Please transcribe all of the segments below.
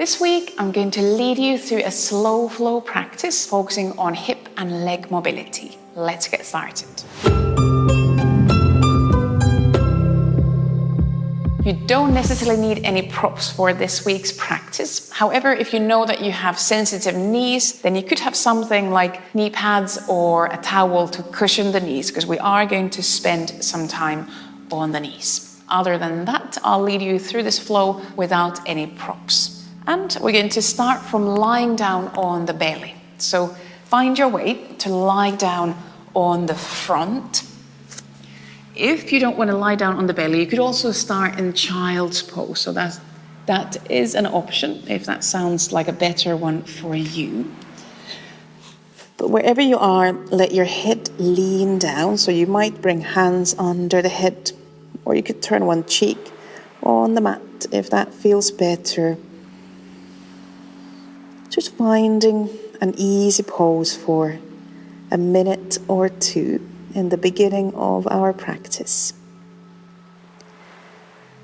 This week, I'm going to lead you through a slow flow practice focusing on hip and leg mobility. Let's get started. You don't necessarily need any props for this week's practice. However, if you know that you have sensitive knees, then you could have something like knee pads or a towel to cushion the knees, because we are going to spend some time on the knees. Other than that, I'll lead you through this flow without any props. And we're going to start from lying down on the belly. So find your way to lie down on the front. If you don't want to lie down on the belly, you could also start in child's pose. So that is an option if that sounds like a better one for you. But wherever you are, let your head lean down. So you might bring hands under the head, or you could turn one cheek on the mat if that feels better. Just finding an easy pose for a minute or two in the beginning of our practice.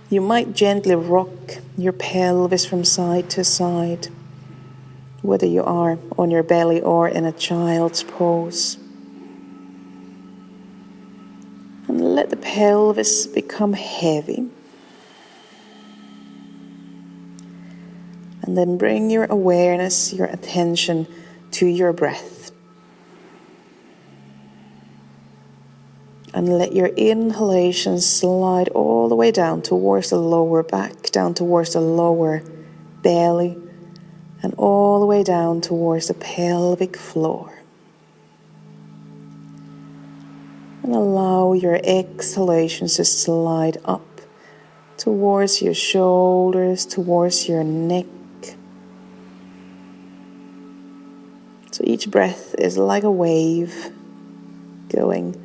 You might gently rock your pelvis from side to side, whether you are on your belly or in a child's pose. And let the pelvis become heavy. And then bring your awareness, your attention to your breath. And let your inhalation slide all the way down towards the lower back, down towards the lower belly, and all the way down towards the pelvic floor. And allow your exhalations to slide up towards your shoulders, towards your neck. So each breath is like a wave going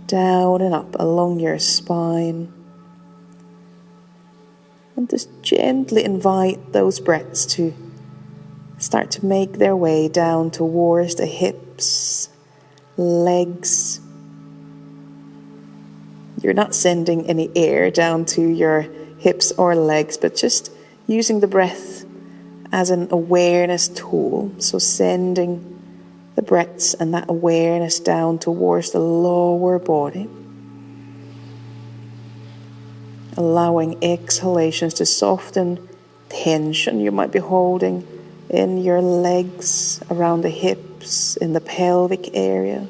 down and up along your spine. And just gently invite those breaths to start to make their way down towards the hips, legs. You're not sending any air down to your hips or legs, but just using the breath as an awareness tool. So sending the breaths and that awareness down towards the lower body. Allowing exhalations to soften tension you might be holding in your legs, around the hips, in the pelvic area.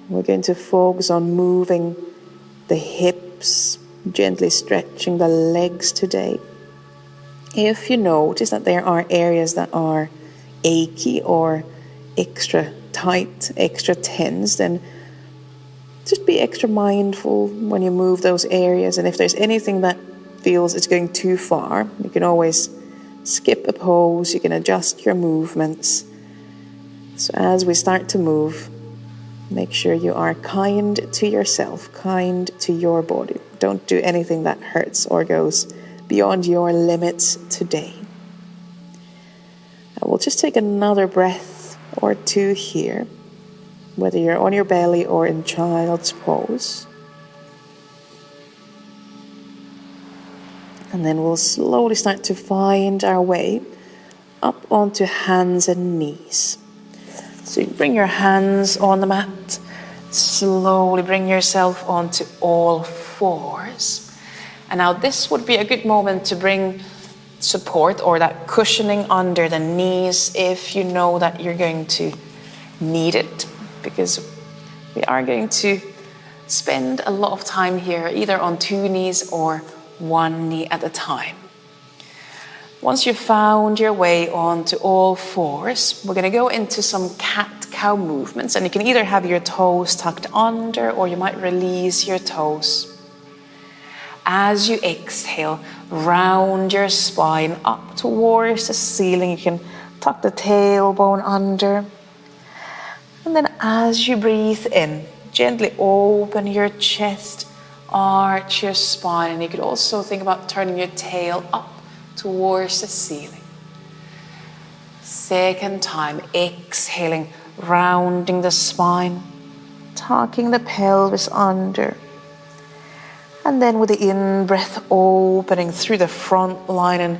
We're going to focus on moving the hips, gently stretching the legs today. If you notice that there are areas that are achy or extra tight, extra tense, then just be extra mindful when you move those areas. And if there's anything that feels it's going too far, you can always skip a pose, you can adjust your movements. So as we start to move, make sure you are kind to yourself, kind to your body. Don't do anything that hurts or goes beyond your limits today. We'll just take another breath or two here, whether you're on your belly or in child's pose. And then we'll slowly start to find our way up onto hands and knees. So you bring your hands on the mat, slowly bring yourself onto all fours. And now this would be a good moment to bring support or that cushioning under the knees if you know that you're going to need it, because we are going to spend a lot of time here either on two knees or one knee at a time. Once you've found your way onto all fours, we're going to go into some cat-cow movements, and you can either have your toes tucked under or you might release your toes. As you exhale, round your spine up towards the ceiling. You can tuck the tailbone under. And then as you breathe in, gently open your chest, arch your spine, and you could also think about turning your tail up towards the ceiling. Second time, exhaling, rounding the spine, tucking the pelvis under. And then with the in-breath, opening through the front line and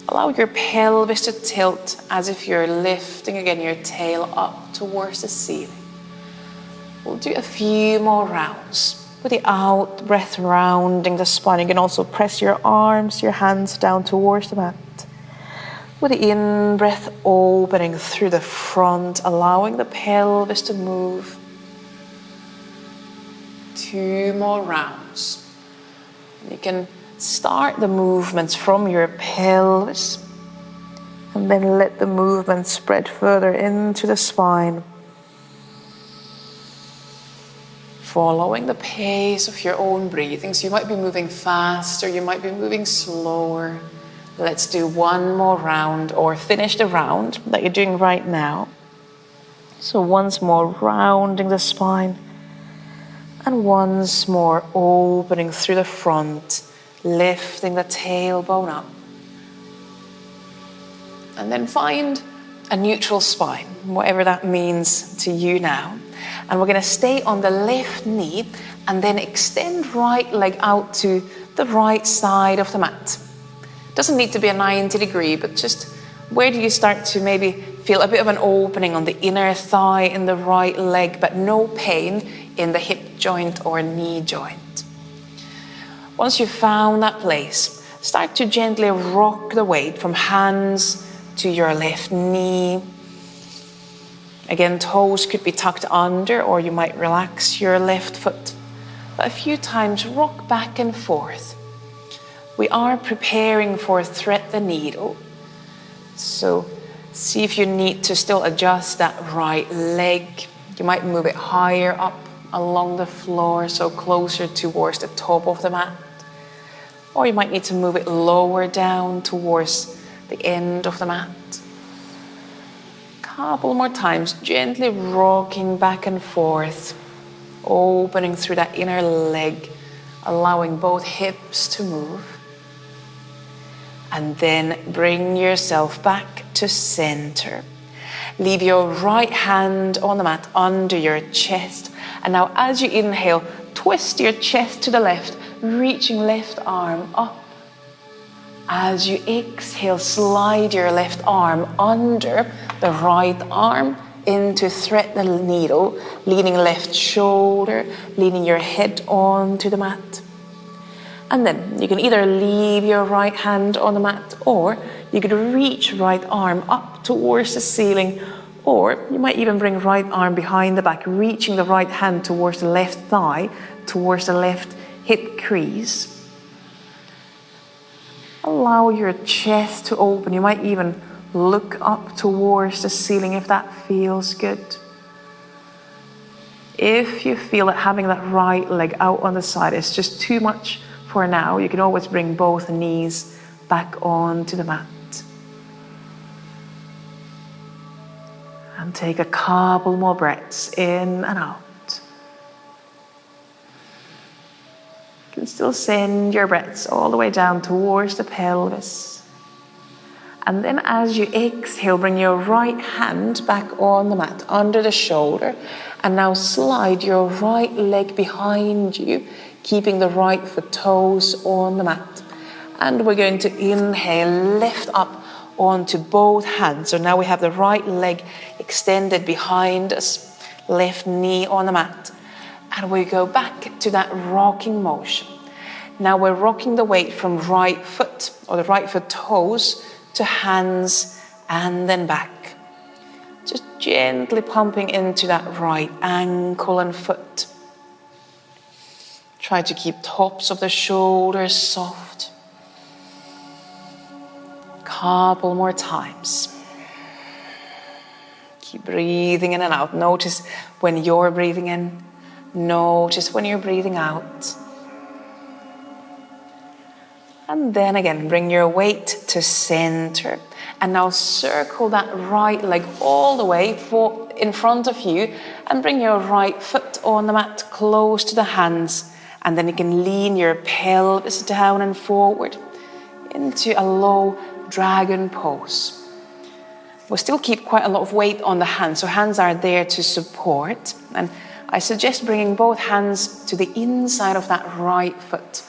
allow your pelvis to tilt as if you're lifting again your tail up towards the ceiling. We'll do a few more rounds. With the out breath, rounding the spine. You can also press your arms, your hands down towards the mat. With the in-breath, opening through the front, allowing the pelvis to move. 2 more rounds. You can start the movements from your pelvis and then let the movement spread further into the spine. Following the pace of your own breathing. So you might be moving faster, you might be moving slower. Let's do 1 more round or finish the round that you're doing right now. So once more, rounding the spine. And once more, opening through the front, lifting the tailbone up. And then find a neutral spine, whatever that means to you now. And we're going to stay on the left knee and then extend right leg out to the right side of the mat. Doesn't need to be a 90 degree, but just where do you start to maybe feel a bit of an opening on the inner thigh in the right leg, but no pain in the hip joint or knee joint. Once you've found that place, start to gently rock the weight from hands to your left knee. Again, toes could be tucked under, or you might relax your left foot. But a few times, rock back and forth. We are preparing for thread the needle. So see if you need to still adjust that right leg. You might move it higher up along the floor, so closer towards the top of the mat. Or you might need to move it lower down towards the end of the mat. Couple more times, gently rocking back and forth, opening through that inner leg, allowing both hips to move. And then bring yourself back to center. Leave your right hand on the mat under your chest. And now as you inhale, twist your chest to the left, reaching left arm up. As you exhale, slide your left arm under the right arm into thread the needle, leaning left shoulder, leaning your head onto the mat. And then you can either leave your right hand on the mat, or you could reach right arm up towards the ceiling, or you might even bring right arm behind the back, reaching the right hand towards the left thigh, towards the left hip crease. Allow your chest to open. You might even look up towards the ceiling if that feels good. If you feel that having that right leg out on the side is just too much for now, you can always bring both knees back onto the mat. And take a couple more breaths in and out. You can still send your breaths all the way down towards the pelvis. And then as you exhale, bring your right hand back on the mat, under the shoulder. And now slide your right leg behind you, keeping the right foot toes on the mat. And we're going to inhale, lift up onto both hands. So now we have the right leg extended behind us, left knee on the mat. And we go back to that rocking motion. Now we're rocking the weight from right foot, or the right foot toes, to hands and then back. Just gently pumping into that right ankle and foot. Try to keep tops of the shoulders soft. Couple more times. Keep breathing in and out. Notice when you're breathing in. Notice when you're breathing out. And then again, bring your weight to center. And now circle that right leg all the way in front of you. And bring your right foot on the mat close to the hands. And then you can lean your pelvis down and forward into a low dragon pose. we'll still keep quite a lot of weight on the hands. So hands are there to support. And I suggest bringing both hands to the inside of that right foot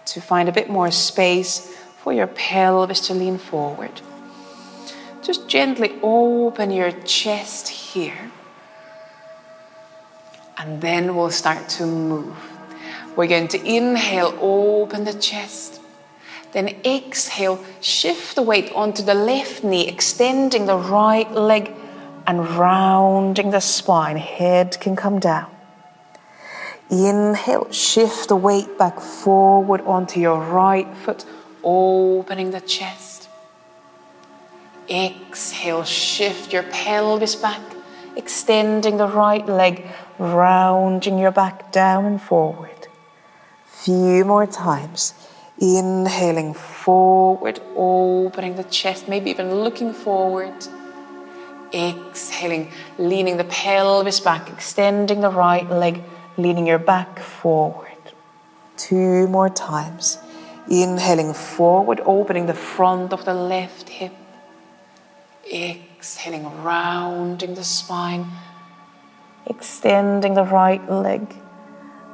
to find a bit more space for your pelvis to lean forward. Just gently open your chest here. And then we'll start to move. We're going to inhale, open the chest. Then exhale, shift the weight onto the left knee, extending the right leg and rounding the spine. Head can come down. Inhale, shift the weight back forward onto your right foot, opening the chest. Exhale, shift your pelvis back, extending the right leg, rounding your back down and forward. Few more times. Inhaling forward, opening the chest, maybe even looking forward. Exhaling, leaning the pelvis back, extending the right leg, leaning your back forward. 2 more times. Inhaling forward, opening the front of the left hip. Exhaling, rounding the spine, extending the right leg.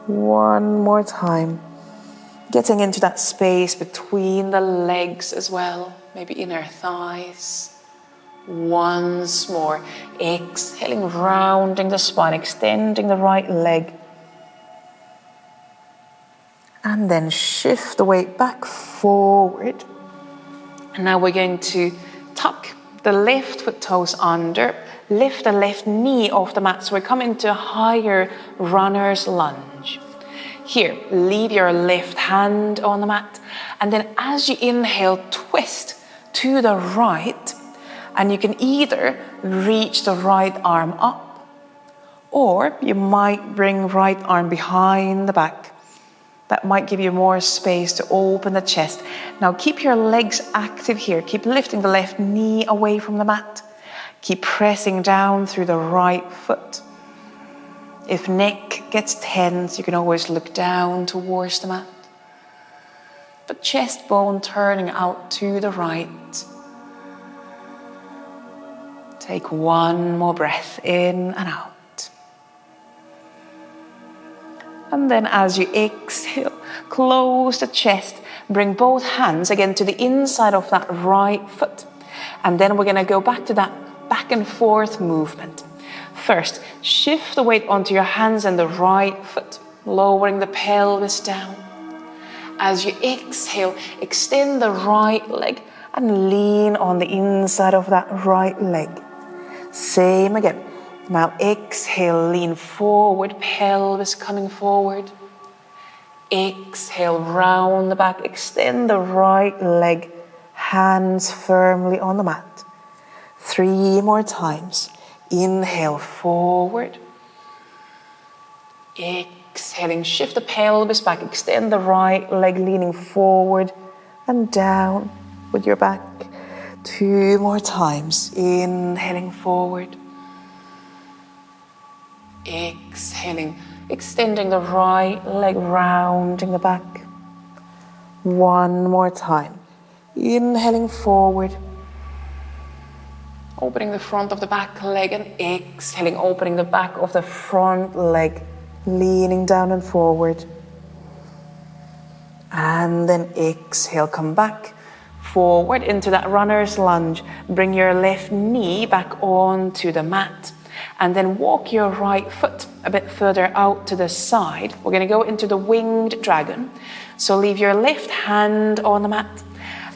1 more time. Getting into that space between the legs as well, maybe inner thighs. Once more. Exhaling, rounding the spine, extending the right leg. And then shift the weight back forward. And now we're going to tuck the left foot toes under, lift the left knee off the mat. So we're coming to a higher runner's lunge. Here, leave your left hand on the mat. And then as you inhale, twist to the right. And you can either reach the right arm up, or you might bring right arm behind the back. That might give you more space to open the chest. Now keep your legs active here. Keep lifting the left knee away from the mat. Keep pressing down through the right foot. If neck gets tense, you can always look down towards the mat. But chest bone turning out to the right. Take 1 more breath in and out. And then as you exhale, close the chest. Bring both hands again to the inside of that right foot. And then we're going to go back to that back and forth movement. First, shift the weight onto your hands and the right foot, lowering the pelvis down. As you exhale, extend the right leg and lean on the inside of that right leg. Same again. Now exhale, lean forward, pelvis coming forward. Exhale, round the back, extend the right leg, hands firmly on the mat. 3 more times. Inhale forward. Exhaling, shift the pelvis back, extend the right leg, leaning forward and down with your back. 2 more times. Inhaling forward. Exhaling, extending the right leg, rounding the back. 1 more time. Inhaling forward. Opening the front of the back leg and exhaling, opening the back of the front leg, leaning down and forward. And then exhale, come back forward into that runner's lunge. Bring your left knee back onto the mat. And then walk your right foot a bit further out to the side. We're going to go into the winged dragon. So leave your left hand on the mat.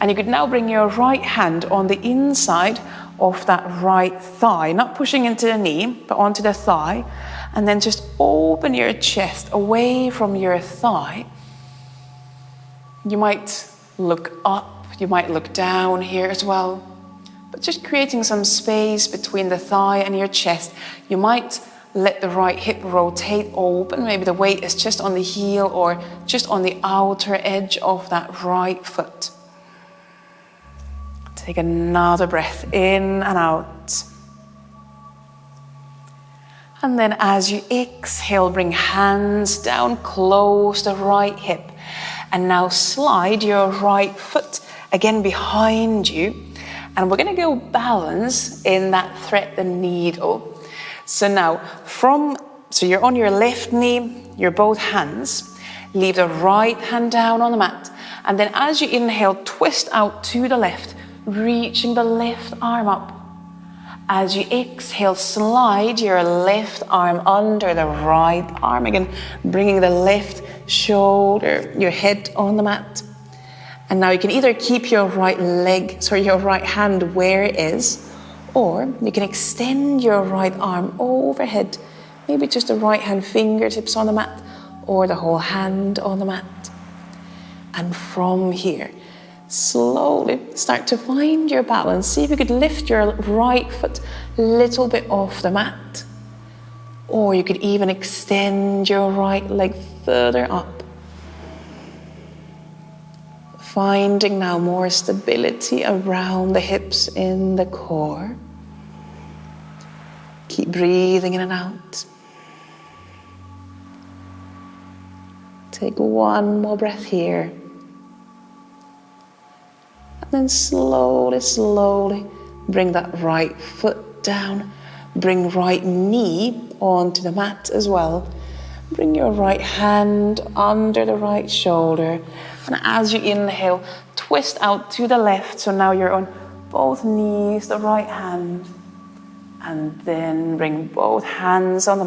And you could now bring your right hand on the inside of that right thigh. Not pushing into the knee, but onto the thigh. And then just open your chest away from your thigh. You might look up, you might look down here as well. But just creating some space between the thigh and your chest. You might let the right hip rotate open. Maybe the weight is just on the heel or just on the outer edge of that right foot. Take another breath in and out. And then as you exhale, bring hands down, close the right hip. And now slide your right foot again behind you. And we're going to go balance in that thread the needle. So now so you're on your left knee, your both hands. Leave the right hand down on the mat. And then as you inhale, twist out to the left, reaching the left arm up. As you exhale, slide your left arm under the right arm. Again, bringing the left shoulder, your head on the mat. And now you can either keep your right hand where it is, or you can extend your right arm overhead. Maybe just the right hand fingertips on the mat, or the whole hand on the mat. And from here, slowly start to find your balance. See if you could lift your right foot a little bit off the mat. Or you could even extend your right leg further up. Finding now more stability around the hips in the core. Keep breathing in and out. Take one more breath here. And then slowly bring that right foot down. Bring right knee onto the mat as well. Bring your right hand under the right shoulder. And as you inhale, twist out to the left. So now you're on both knees, the right hand. And then bring both hands on the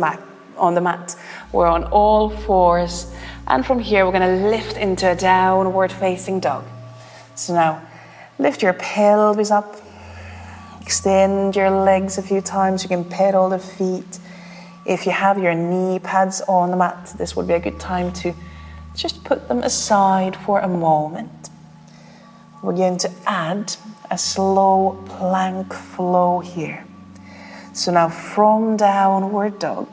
mat. We're on all fours. And from here, we're going to lift into a downward facing dog. So now, lift your pelvis up. Extend your legs a few times. You can pedal the feet. If you have your knee pads on the mat, this would be a good time to just put them aside for a moment. We're going to add a slow plank flow here. So now from downward dog,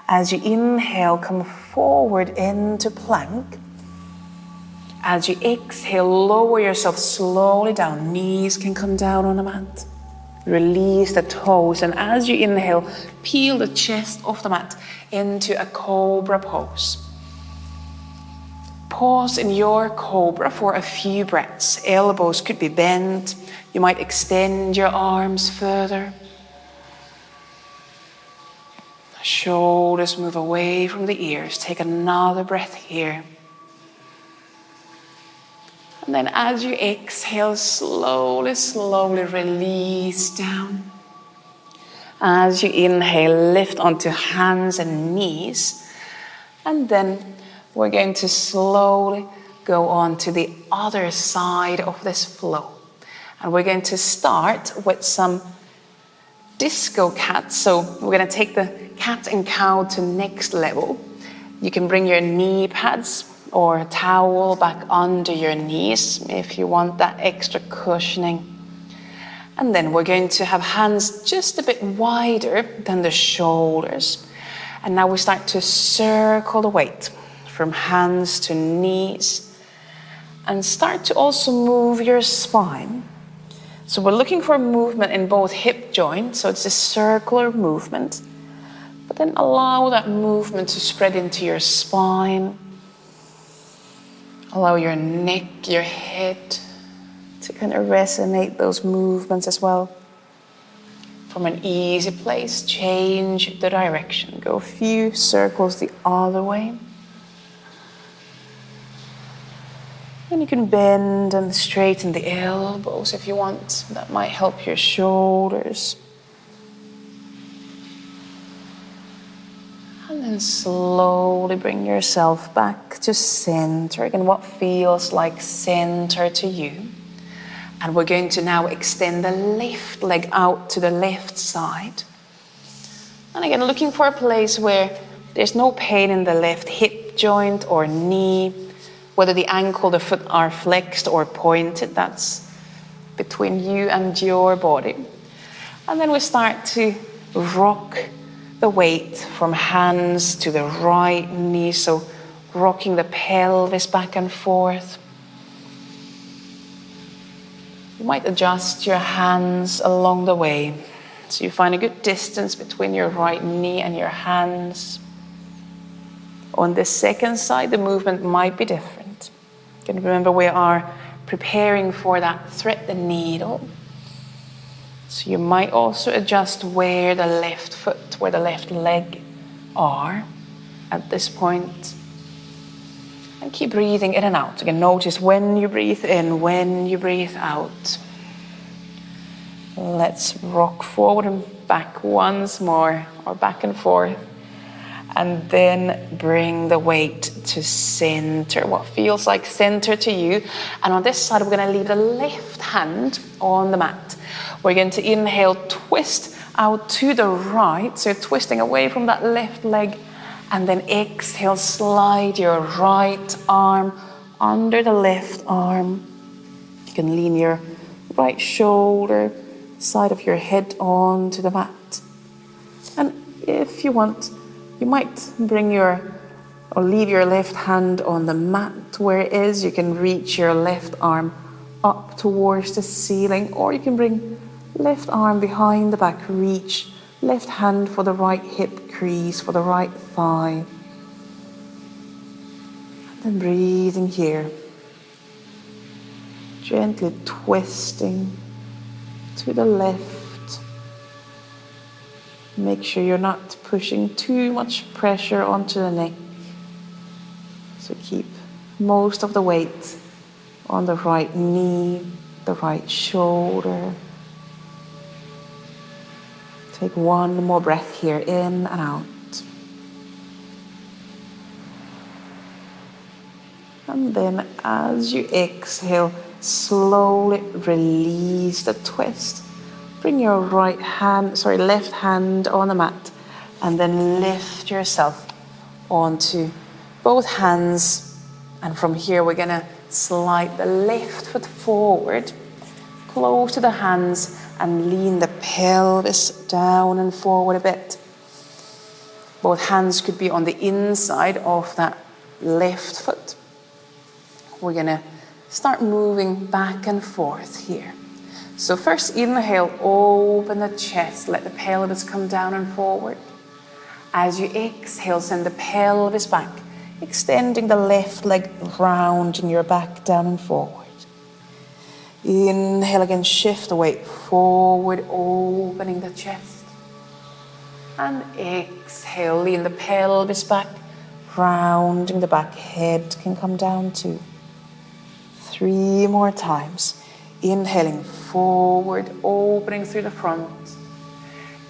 as you inhale, come forward into plank. As you exhale, lower yourself slowly down. Knees can come down on the mat. Release the toes. And as you inhale, peel the chest off the mat into a cobra pose. Pause in your cobra for a few breaths. Elbows could be bent. You might extend your arms further. Shoulders move away from the ears. Take another breath here. And then as you exhale, slowly release down. As you inhale, lift onto hands and knees. And then we're going to slowly go on to the other side of this flow. And we're going to start with some disco cats. So we're going to take the cat and cow to next level. You can bring your knee pads or a towel back under your knees if you want that extra cushioning. And then we're going to have hands just a bit wider than the shoulders. And now we start to circle the weight from hands to knees. And start to also move your spine. So we're looking for movement in both hip joints, so it's a circular movement. But then allow that movement to spread into your spine. Allow your neck, your head to kind of resonate those movements as well. From an easy place, change the direction. Go a few circles the other way. And you can bend and straighten the elbows if you want. That might help your shoulders. And then slowly bring yourself back to center. Again, what feels like center to you. And we're going to now extend the left leg out to the left side. And again, looking for a place where there's no pain in the left hip joint or knee. Whether the ankle, the foot are flexed or pointed, that's between you and your body. And then we start to rock the weight from hands to the right knee. So rocking the pelvis back and forth. You might adjust your hands along the way. So you find a good distance between your right knee and your hands. On the second side, the movement might be different. You can remember we are preparing for that thread the needle. So you might also adjust where the left foot, where the left leg are at this point. And keep breathing in and out. Again, notice when you breathe in, when you breathe out. Let's rock forward and back once more, or back and forth. And then bring the weight to center, what feels like center to you. And on this side, we're going to leave the left hand on the mat. We're going to inhale, twist out to the right. So you're twisting away from that left leg. And then exhale, slide your right arm under the left arm. You can lean your right shoulder, side of your head onto the mat. And if you want, you might leave your left hand on the mat where it is. You can reach your left arm up towards the ceiling, or you can bring left arm behind the back, reach left hand for the right hip crease, for the right thigh. And then breathing here. Gently twisting to the left. Make sure you're not pushing too much pressure onto the neck. So keep most of the weight on the right knee, the right shoulder. Take one more breath here, in and out. And then as you exhale, slowly release the twist. Bring your left hand on the mat, and then lift yourself onto both hands. And from here, we're gonna slide the left foot forward, close to the hands, and lean the pelvis down and forward a bit. Both hands could be on the inside of that left foot. We're gonna start moving back and forth here. So first inhale, open the chest, let the pelvis come down and forward. As you exhale, send the pelvis back, extending the left leg round in your back, down and forward. Inhale again, shift the weight forward, opening the chest. And exhale, lean the pelvis back, rounding the back, head can come down too. 3 more times. Inhaling forward, opening through the front.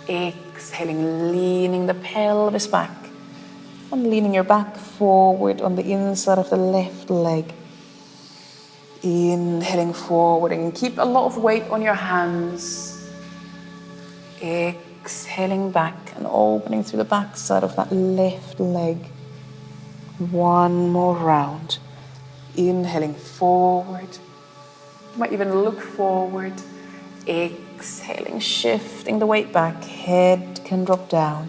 Exhaling, leaning the pelvis back. And leaning your back forward on the inside of the left leg. Inhaling forward, and keep a lot of weight on your hands. Exhaling back and opening through the back side of that left leg. 1 more round. Inhaling forward. You might even look forward. Exhaling, shifting the weight back. Head can drop down.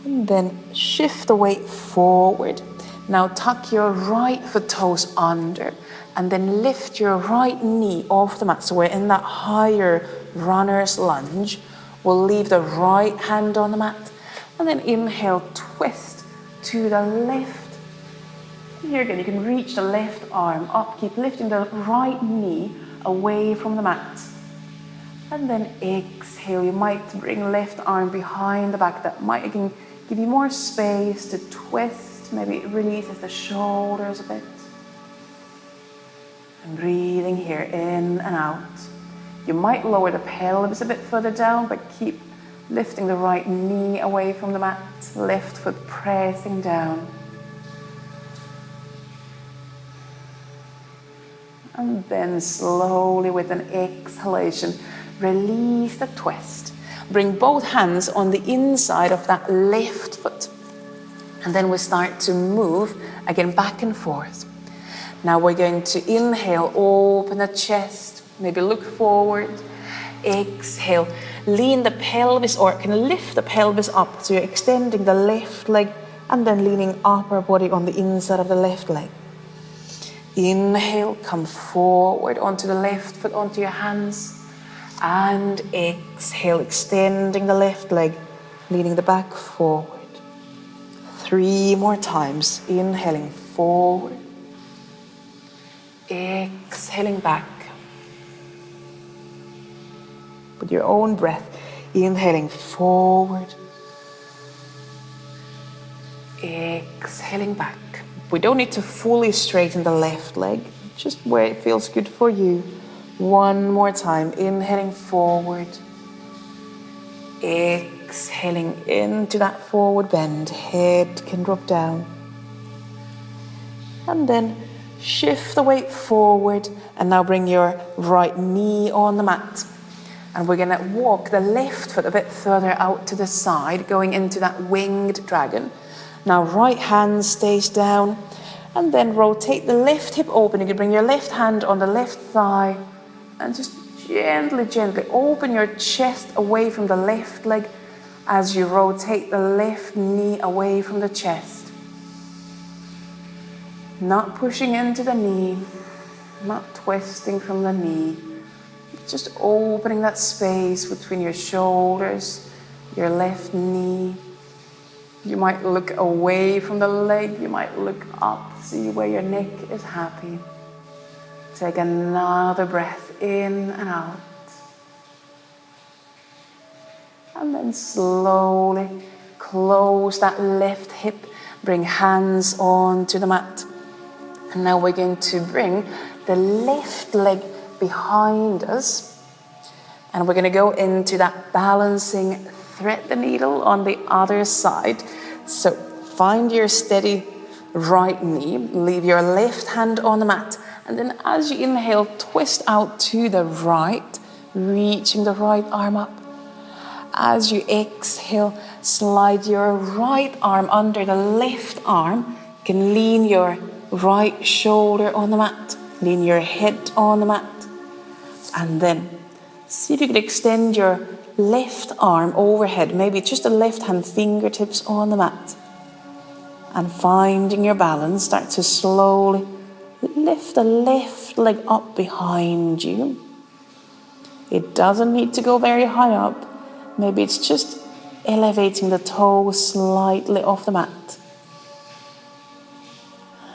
And then shift the weight forward. Now tuck your right foot toes under, and then lift your right knee off the mat. So we're in that higher runner's lunge. We'll leave the right hand on the mat, and then inhale, twist to the left. And here again, you can reach the left arm up, keep lifting the right knee away from the mat. And then exhale, you might bring left arm behind the back. That might again give you more space to twist. Maybe it releases the shoulders a bit. And breathing here in and out. You might lower the pelvis a bit further down, but keep lifting the right knee away from the mat. Left foot pressing down. And then slowly with an exhalation, release the twist. Bring both hands on the inside of that left foot. And then we start to move again back and forth. Now we're going to inhale, open the chest, maybe look forward. Exhale, lean the pelvis, or can lift the pelvis up. So you're extending the left leg and then leaning upper body on the inside of the left leg. Inhale, come forward onto the left foot, onto your hands. And exhale, extending the left leg, leaning the back forward. 3 more times. Inhaling forward. Exhaling back. with your own breath. Inhaling forward. Exhaling back. We don't need to fully straighten the left leg, just where it feels good for you. One more time, inhaling forward. Exhaling into that forward bend, head can drop down. And then shift the weight forward, and now bring your right knee on the mat. And we're gonna walk the left foot a bit further out to the side, going into that winged dragon. Now right hand stays down, and then rotate the left hip open. You can bring your left hand on the left thigh, and just gently, gently open your chest away from the left leg as you rotate the left knee away from the chest. Not pushing into the knee, not twisting from the knee. Just opening that space between your shoulders, your left knee. You might look away from the leg, you might look up, see where your neck is happy. Take another breath in and out. And then slowly close that left hip, bring hands onto the mat. And now we're going to bring the left leg behind us. And we're going to go into that balancing thread the needle on the other side. So find your steady right knee, leave your left hand on the mat, and then as you inhale, twist out to the right, reaching the right arm up. As you exhale, slide your right arm under the left arm. You can lean your right shoulder on the mat, lean your head on the mat, and then see if you can extend your left arm overhead, maybe just the left hand fingertips on the mat. And finding your balance, start to slowly lift the left leg up behind you. It doesn't need to go very high up. Maybe it's just elevating the toes slightly off the mat.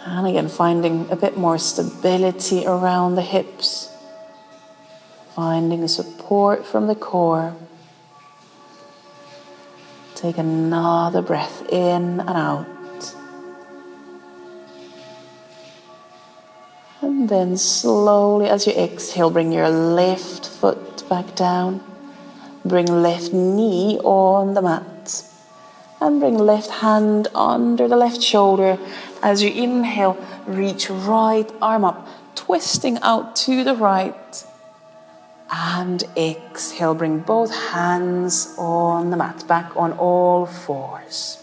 And again, finding a bit more stability around the hips. Finding support from the core. Take another breath in and out. And then slowly, as you exhale, bring your left foot back down. Bring left knee on the mat. And bring left hand under the left shoulder. As you inhale, reach right arm up, twisting out to the right. And exhale, bring both hands on the mat, back on all fours.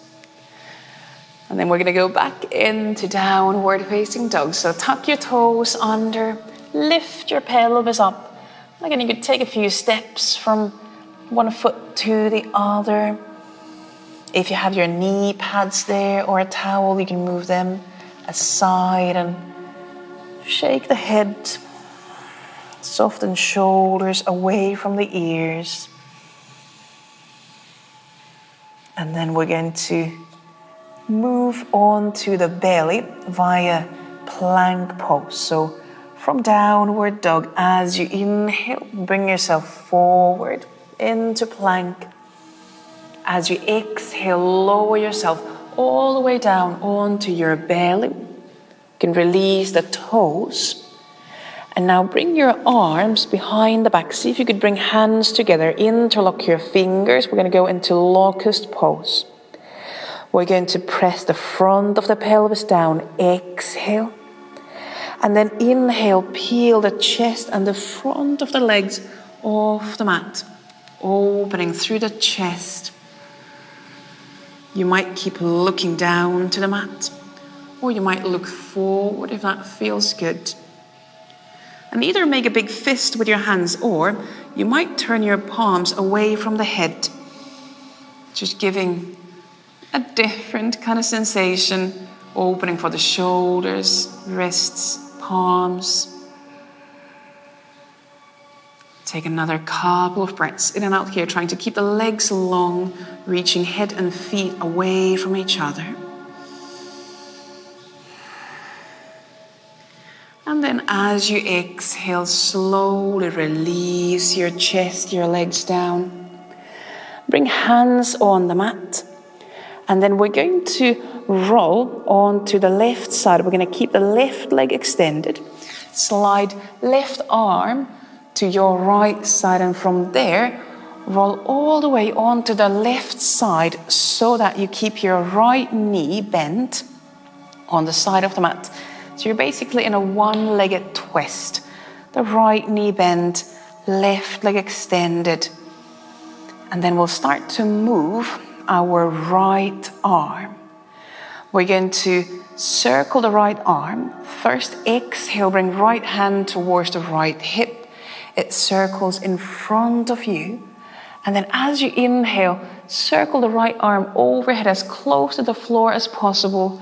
And then we're going to go back into downward facing dog. So tuck your toes under, lift your pelvis up. Again, you could take a few steps from one foot to the other. If you have your knee pads there or a towel, you can move them aside and shake the head. Soften shoulders away from the ears. And then we're going to move on to the belly via plank pose. So from downward dog, as you inhale, bring yourself forward into plank. As you exhale, lower yourself all the way down onto your belly. You can release the toes. And now bring your arms behind the back. See if you could bring hands together. Interlock your fingers. We're going to go into locust pose. We're going to press the front of the pelvis down. Exhale. And then inhale, peel the chest and the front of the legs off the mat. Opening through the chest. You might keep looking down to the mat. Or you might look forward if that feels good. And either make a big fist with your hands, or you might turn your palms away from the head. Just giving a different kind of sensation, opening for the shoulders, wrists, palms. Take another couple of breaths in and out here, trying to keep the legs long, reaching head and feet away from each other. And then as you exhale, slowly release your chest, your legs down. Bring hands on the mat. And then we're going to roll onto the left side. We're going to keep the left leg extended. Slide left arm to your right side. And from there, roll all the way onto the left side so that you keep your right knee bent on the side of the mat. So you're basically in a one-legged twist. The right knee bent, left leg extended. And then we'll start to move our right arm. We're going to circle the right arm. First, exhale, bring right hand towards the right hip. It circles in front of you. And then as you inhale, circle the right arm overhead as close to the floor as possible,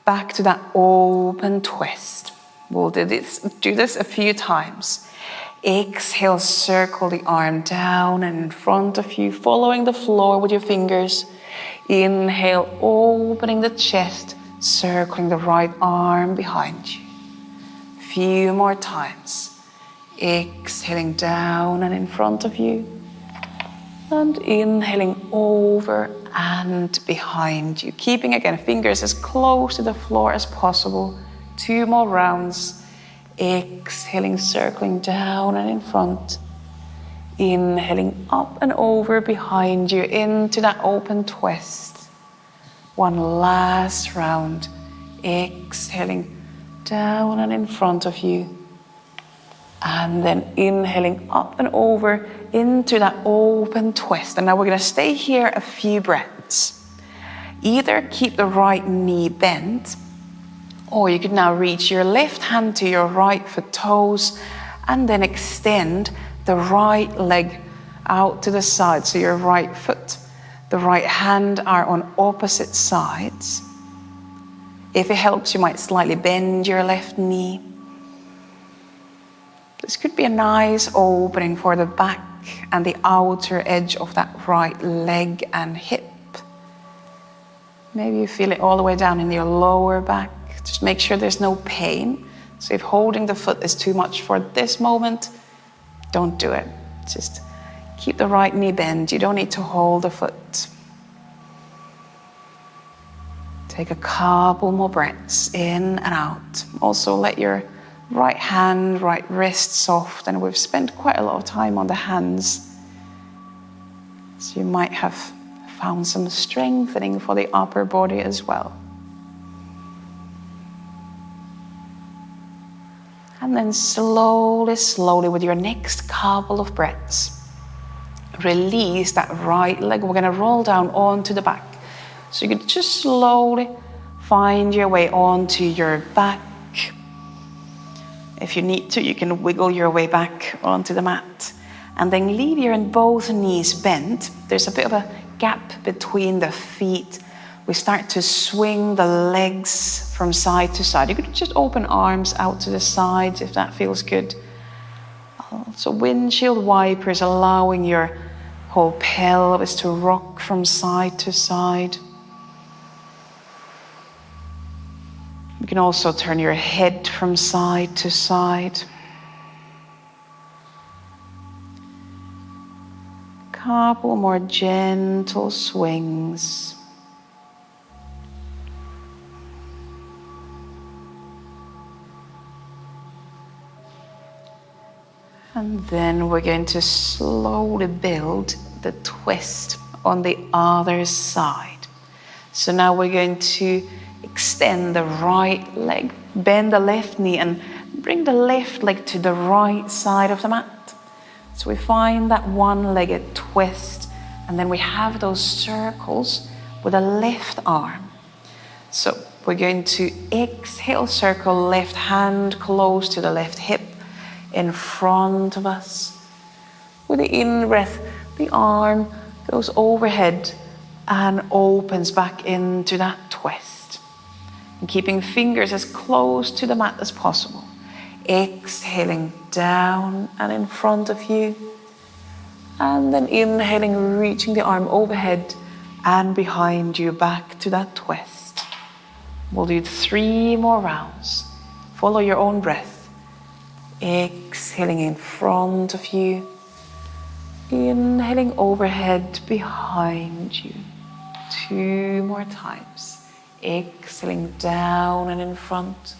back to that open twist. We'll do this a few times. Exhale, circle the arm down and in front of you, following the floor with your fingers. Inhale, opening the chest, circling the right arm behind you. Few more times. Exhaling down and in front of you. And inhaling over and behind you. Keeping, again, fingers as close to the floor as possible. 2 more rounds. Exhaling, circling down and in front. Inhaling up and over behind you into that open twist. 1 last round. Exhaling down and in front of you. And then inhaling up and over into that open twist. And now we're going to stay here a few breaths. Either keep the right knee bent, or you could now reach your left hand to your right foot toes and then extend the right leg out to the side. So your right foot, the right hand are on opposite sides. If it helps, you might slightly bend your left knee. This could be a nice opening for the back and the outer edge of that right leg and hip. Maybe you feel it all the way down in your lower back. Just make sure there's no pain. So if holding the foot is too much for this moment, don't do it. Just keep the right knee bent. You don't need to hold the foot. Take a couple more breaths in and out. Also let your right hand, right wrist soft, and we've spent quite a lot of time on the hands. So you might have found some strengthening for the upper body as well. And then slowly, slowly with your next couple of breaths, release that right leg. We're going to roll down onto the back. So you can just slowly find your way onto your back. If you need to, you can wiggle your way back onto the mat. And then leave your both knees bent. There's a bit of a gap between the feet. We start to swing the legs from side to side. You could just open arms out to the sides if that feels good. So windshield wipers, allowing your whole pelvis to rock from side to side. You can also turn your head from side to side. Couple more gentle swings. And then we're going to slowly build the twist on the other side. So now we're going to extend the right leg, bend the left knee, and bring the left leg to the right side of the mat. So we find that one-legged twist, and then we have those circles with the left arm. So we're going to exhale, circle left hand close to the left hip in front of us. With the in-breath, the arm goes overhead and opens back into that twist. And keeping fingers as close to the mat as possible. Exhaling down and in front of you. And then inhaling, reaching the arm overhead and behind you back to that twist. We'll do 3 more rounds. Follow your own breath. Exhaling in front of you. Inhaling overhead behind you. 2 more times. Exhaling down and in front.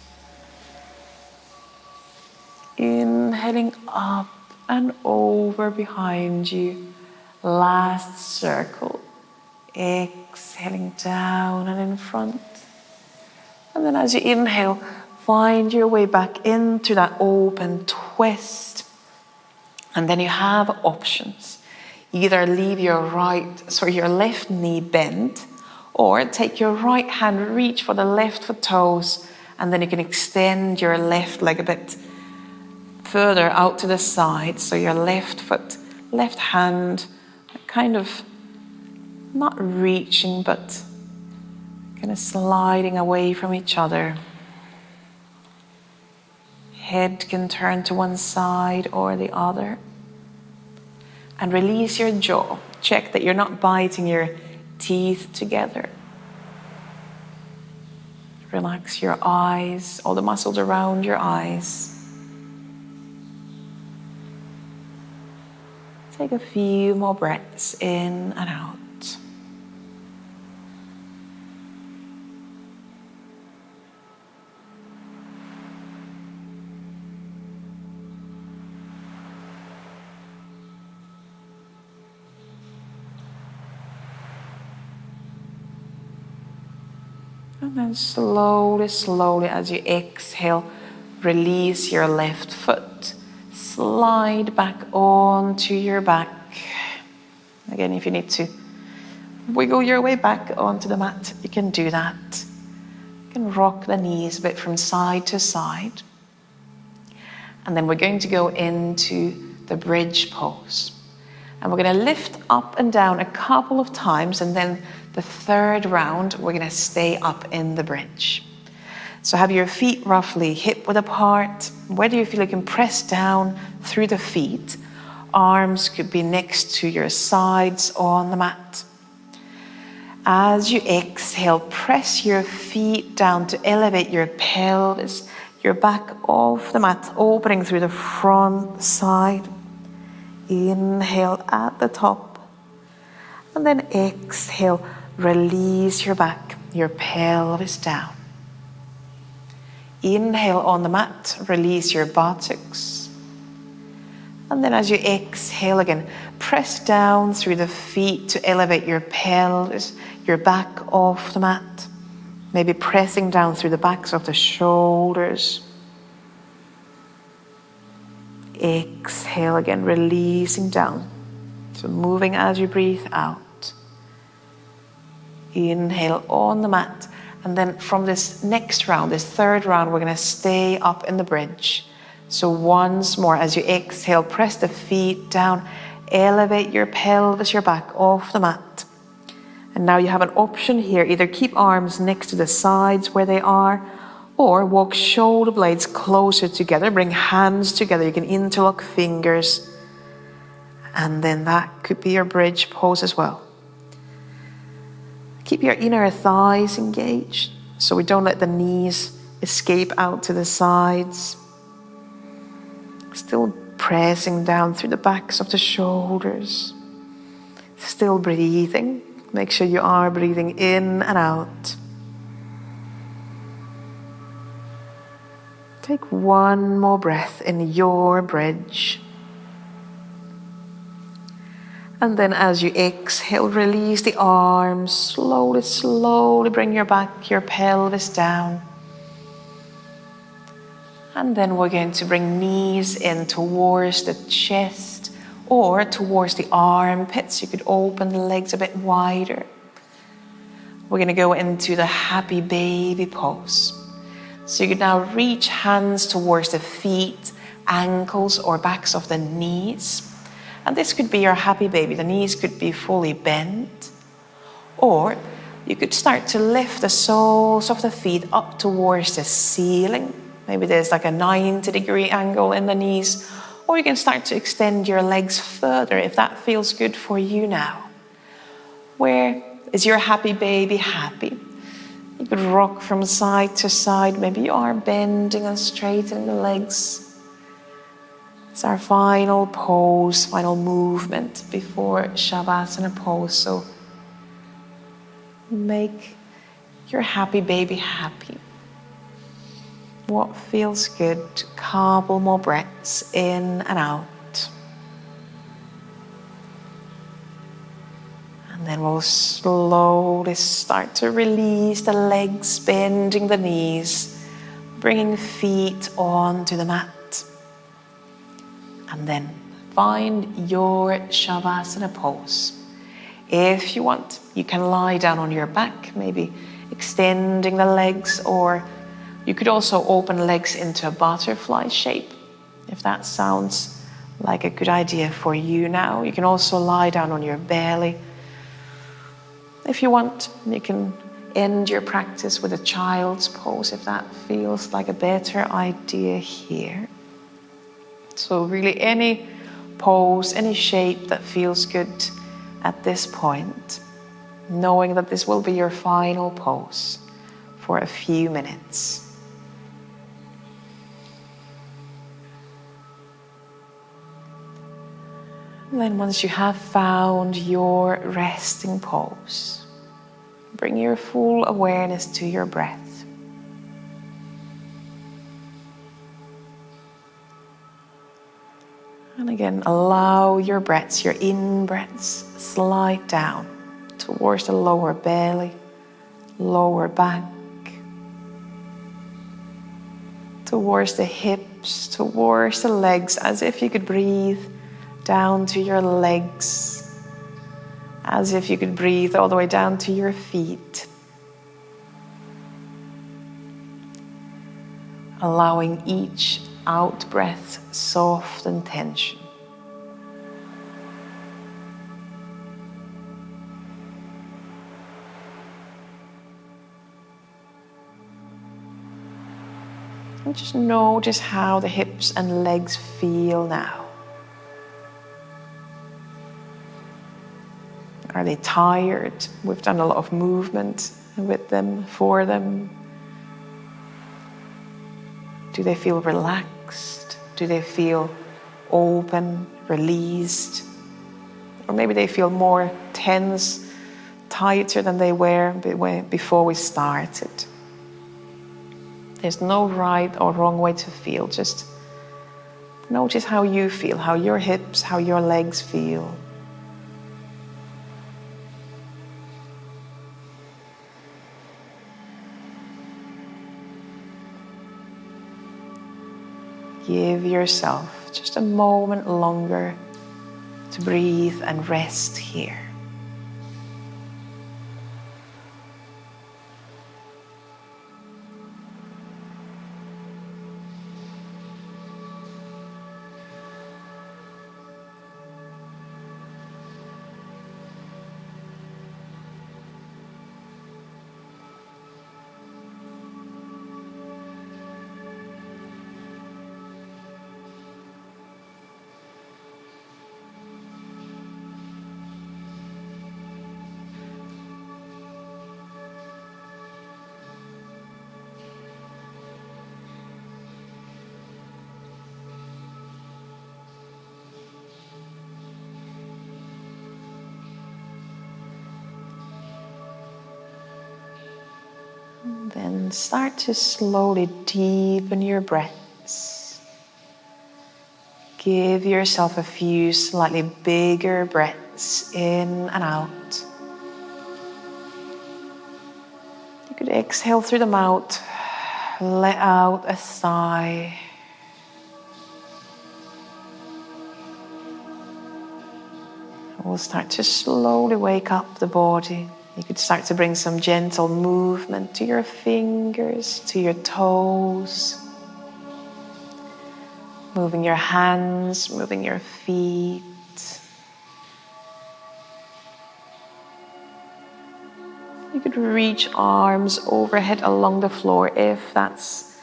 Inhaling up and over behind you. Last circle. Exhaling down and in front. And then as you inhale, find your way back into that open twist. And then you have options. Either leave your your left knee bent, or take your right hand, reach for the left foot toes, and then you can extend your left leg a bit further out to the side. So your left hand, kind of not reaching, but kind of sliding away from each other. Head can turn to one side or the other. And release your jaw. Check that you're not biting your teeth together. Relax your eyes, all the muscles around your eyes. Take a few more breaths in and out. And then slowly as you exhale, release your left foot. Slide back onto your back. Again, if you need to wiggle your way back onto the mat, you can do that. You can rock the knees a bit from side to side. And then we're going to go into the bridge pose. And we're going to lift up and down a couple of times, and then the third round, we're going to stay up in the bridge. So have your feet roughly hip width apart. Whether you feel you can press down through the feet, arms could be next to your sides on the mat. As you exhale, press your feet down to elevate your pelvis, your back off the mat, opening through the front side. Inhale at the top, and then exhale, release your back, your pelvis down. Inhale on the mat, release your buttocks. And then as you exhale again, press down through the feet to elevate your pelvis, your back off the mat. Maybe pressing down through the backs of the shoulders. Exhale again, releasing down. So moving as you breathe out. Inhale on the mat. And then from this next round, this third round, we're going to stay up in the bridge. So once more, as you exhale, press the feet down. Elevate your pelvis, your back off the mat. And now you have an option here. Either keep arms next to the sides where they are, or walk shoulder blades closer together. Bring hands together. You can interlock fingers. And then that could be your bridge pose as well. Keep your inner thighs engaged so we don't let the knees escape out to the sides. Still pressing down through the backs of the shoulders. Still breathing. Make sure you are breathing in and out. Take one more breath in your bridge. And then as you exhale, release the arms. Slowly bring your back, your pelvis down. And then we're going to bring knees in towards the chest or towards the armpits. You could open the legs a bit wider. We're going to go into the happy baby pose. So you can now reach hands towards the feet, ankles, or backs of the knees. And this could be your happy baby. The knees could be fully bent. Or you could start to lift the soles of the feet up towards the ceiling. Maybe there's like a 90-degree angle in the knees. Or you can start to extend your legs further if that feels good for you now. Where is your happy baby happy? You could rock from side to side. Maybe you are bending and straightening the legs. It's our final pose, final movement before Shavasana pose. So make your happy baby happy. What feels good? Couple more breaths in and out. And then we'll slowly start to release the legs, bending the knees, bringing feet onto the mat. And then find your Shavasana pose. If you want, you can lie down on your back, maybe extending the legs, or you could also open legs into a butterfly shape, if that sounds like a good idea for you now. You can also lie down on your belly. If you want, you can end your practice with a child's pose, if that feels like a better idea here. So really any pose, any shape that feels good at this point, knowing that this will be your final pose for a few minutes. And then once you have found your resting pose, bring your full awareness to your breath. And again, allow your breaths, your in-breaths, slide down towards the lower belly, lower back, towards the hips, towards the legs, as if you could breathe down to your legs, as if you could breathe all the way down to your feet. Allowing each out breath soften tension. And just notice how the hips and legs feel now. Are they tired? We've done a lot of movement with them, for them. Do they feel relaxed? Do they feel open, released? Or maybe they feel more tense, tighter than they were before we started. There's no right or wrong way to feel. Just notice how you feel, how your hips, how your legs feel. Give yourself just a moment longer to breathe and rest here. Then start to slowly deepen your breaths. Give yourself a few slightly bigger breaths in and out. You could exhale through the mouth, let out a sigh. We'll start to slowly wake up the body. You could start to bring some gentle movement to your fingers, to your toes. Moving your hands, moving your feet. You could reach arms overhead along the floor if that's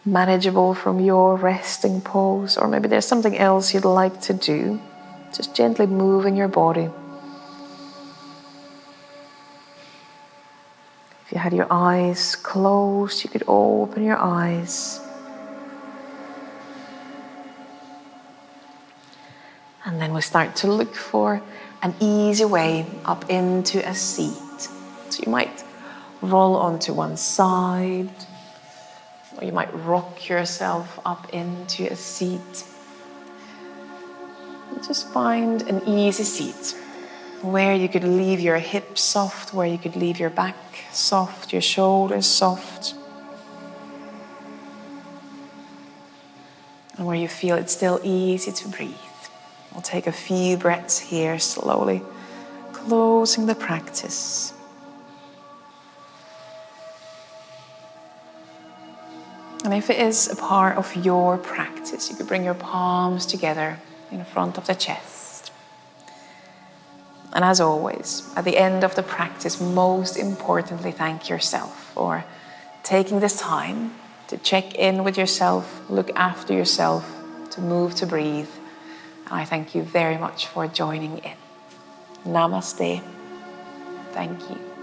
manageable from your resting pose, or maybe there's something else you'd like to do. Just gently moving your body. If you had your eyes closed, you could open your eyes. And then we'll start to look for an easy way up into a seat. So you might roll onto one side, or you might rock yourself up into a seat. And just find an easy seat where you could leave your hips soft, where you could leave your back soft, your shoulders soft, and where you feel it's still easy to breathe. We'll take a few breaths here, slowly closing the practice. And if it is a part of your practice, you could bring your palms together in front of the chest. And as always, at the end of the practice, most importantly, thank yourself for taking this time to check in with yourself, look after yourself, to move, to breathe. And I thank you very much for joining in. Namaste. Thank you.